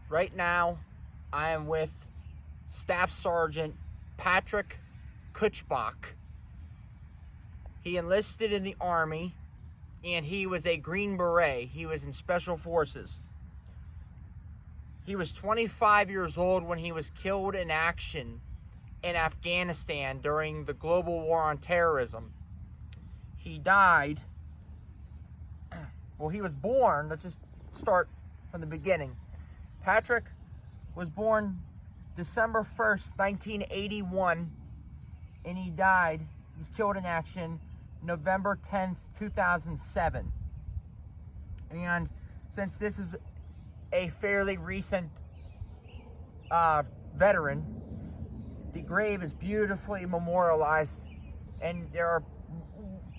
Right now, I am with Staff Sergeant Patrick Kutschbach. He enlisted in the Army, and he was a Green Beret. He was in Special Forces. He was 25 years old when he was killed in action in Afghanistan during the global war on terrorism. He died, well, he was born, let's just start from the beginning. Patrick was born December 1st, 1981, and he died, he was killed in action, November 10th, 2007. And since this is a fairly recent veteran, the grave is beautifully memorialized, and there are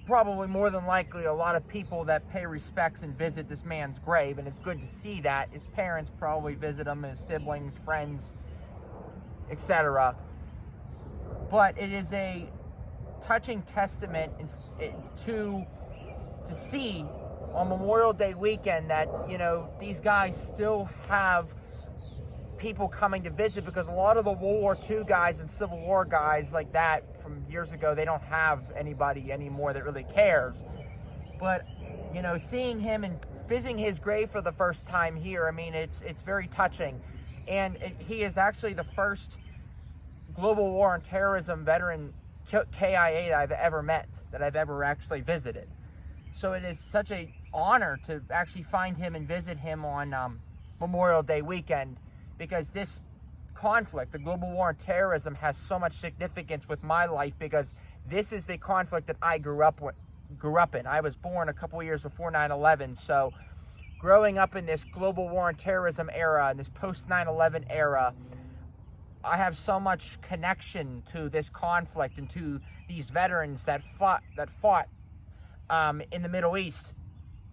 probably more than likely a lot of people that pay respects and visit this man's grave, and it's good to see that. His parents probably visit him, his siblings, friends, etc. But it is a touching testament to see on Memorial Day weekend that, you know, these guys still have people coming to visit, because a lot of the World War II guys and Civil War guys like that from years ago, they don't have anybody anymore that really cares. But, you know, seeing him and visiting his grave for the first time here, I mean, it's very touching. And he is actually the first global war on terrorism veteran KIA that I've ever met, that I've ever actually visited. So it is such an honor to actually find him and visit him on Memorial Day weekend, because this conflict, the global war on terrorism, has so much significance with my life, because this is the conflict that I grew up in. I was born a couple years before 9/11, so growing up in this global war on terrorism era, in this post 9/11 era, I have so much connection to this conflict and to these veterans that fought in the Middle East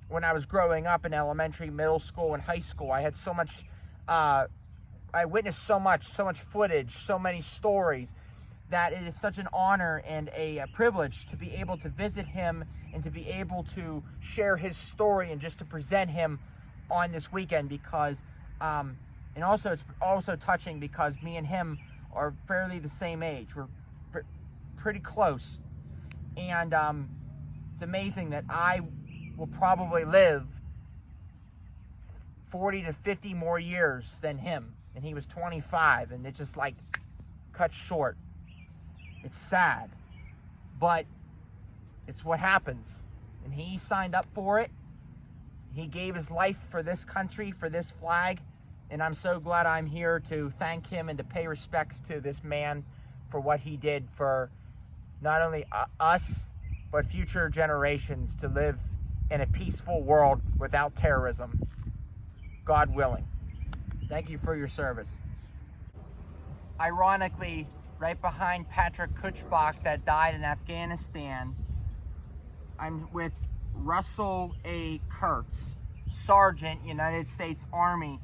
when I was growing up in elementary, middle school, and high school. I had so much I witnessed so much footage, so many stories, that it is such an honor and a privilege to be able to visit him and to be able to share his story and just to present him on this weekend, because and also it's also touching because me and him are fairly the same age. We're pretty close, and it's amazing that I will probably live 40 to 50 more years than him, and he was 25, and it just like cut short. It's sad, but it's what happens, and he signed up for it. He gave his life for this country, for this flag, and I'm so glad I'm here to thank him and to pay respects to this man for what he did for not only us, but future generations, to live in a peaceful world without terrorism, God willing. Thank you for your service. Ironically, right behind Patrick Kutschbach that died in Afghanistan, I'm with Russell A. Kurtz, Sergeant, United States Army.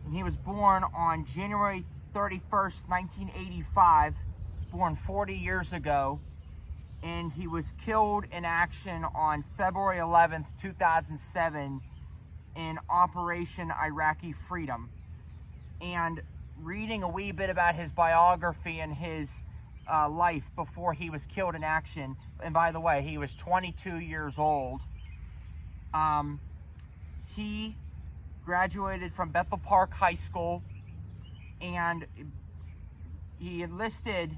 And he was born on January 31st, 1985. He was born 40 years ago. And he was killed in action on February 11th, 2007 in Operation Iraqi Freedom. And reading a wee bit about his biography and his life before he was killed in action, and by the way, he was 22 years old. He graduated from Bethel Park High School, and he enlisted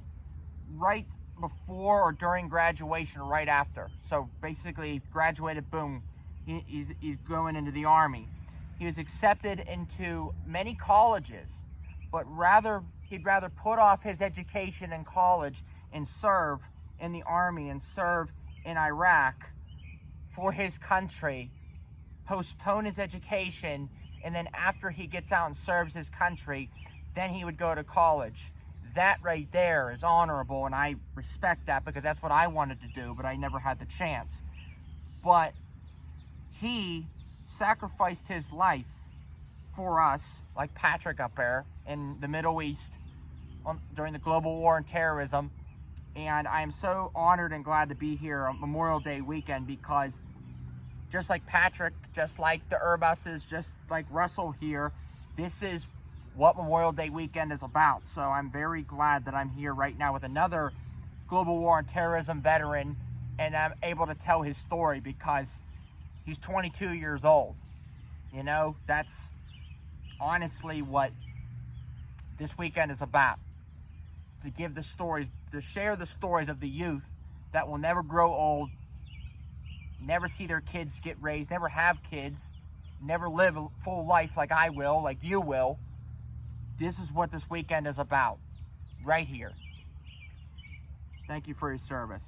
right before or during graduation, or right after. So basically, graduated, boom, he's going into the Army. He was accepted into many colleges, but he'd rather put off his education in college and serve in the Army and serve in Iraq for his country, postpone his education, and then after he gets out and serves his country, then he would go to college. That right there is honorable, and I respect that, because that's what I wanted to do, but I never had the chance. But he sacrificed his life for us, like Patrick up there in the Middle East during the global war on terrorism. And I am so honored and glad to be here on Memorial Day weekend, because just like Patrick, just like the Urbuses, just like Russell here, this is what Memorial Day weekend is about. So I'm very glad that I'm here right now with another global war on terrorism veteran, and I'm able to tell his story because he's 22 years old. You know, that's honestly what this weekend is about. To give the stories, to share the stories of the youth that will never grow old, never see their kids get raised, never have kids, never live a full life like I will, like you will. This is what this weekend is about, right here. Thank you for your service.